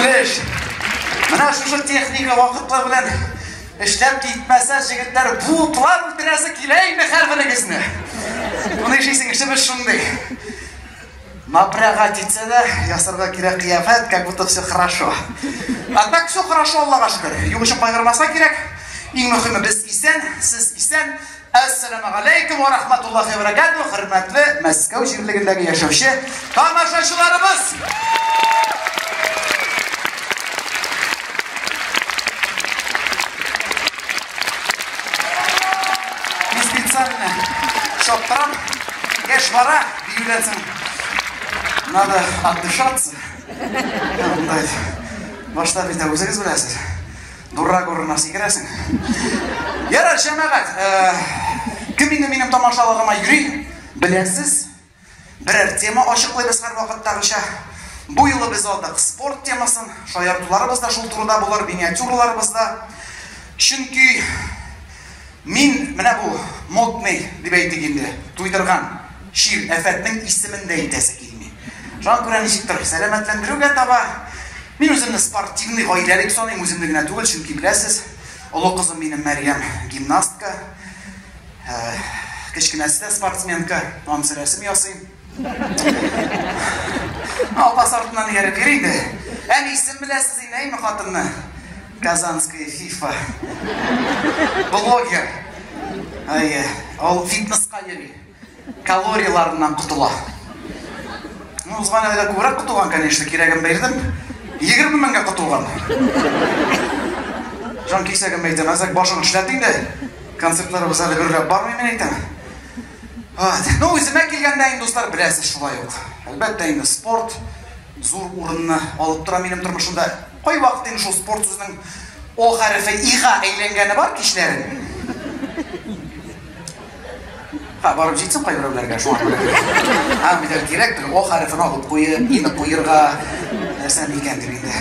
Bilеш, mına şu texnika vaqtlar bilan ishlab ketmasa jigitlar bu plan bitirasa keleymi harfinigizne. Buni ishlaysiz işte biz shunday. Напрягать да, ясарга кирәк кыяфәт, как будто все хорошо. А так все хорошо, Аллаһка шөкер. Югышы кайгырмаса кирәк. Иң мөһиме без исән, сез исән. Ассаламу алейкум ва рахматуллахи ва баракатуһ. Хөрмәтле Мәскәү җирлегендәге яшәүче тамашачыларыбыз. Biz специально шоттырам. Яшь бара, диюләсен. Надо отдышаться. Башта бит үзегез беләсез. Дурак урынына сикерәсең. Ярар җәмәгать, кем инде минем тамашаларыма йөри, беләсез. Берәр тема ачыклыйбыз һәр вакыттагыча. Бу юлы без алдык спорт темасын, шаяртуларыбыз да шул турыда булыр, миниатюраларыбыз да. Чөнки мин менә бу модный дип әйтик инде, туйдырган шир әфәтнең исемен дә әйтәсе килми. Жан күрә ничектер сәламәтләндерүгә таба мин үземне спортивный гаиләлек саныйм, үземне генә түгел, чөнки біләсез, олы кызым минем Мәрьям гимнастка, кечкенәсе дә спортсменка, намсы рәсем ясыйм. Алпас артыннан ияреп йөри инде. Әни исем беләсез инәйме хатынны? Казанская FIFA. Блогер. Ол фитнеска йөри. Калорияларыннан кутыла. Узган әле күбрәк кутылган, конечно, кирәген бирдем. 20 меңгә кутылган. Жан кисәгем әйтәмәсәк, башын эшләтик дә. Концертларыбыз әле гөрләп бармый мен әйтәм. Ну, үземә килгәндә инде дуслар, беләсез шулай ук. Әлбәттә инде спорт зур урынны алып тора минем тормышымда. Кай вакыт инде шул спорт сүзнең о хәрефе ига әйләнгәне бар кишләрен. Барып җитсен кай берәүләргә шуңа белән. Бит кирәктер, о хәрефен алып куеп, инеп куерга нәрсә микән дип инде.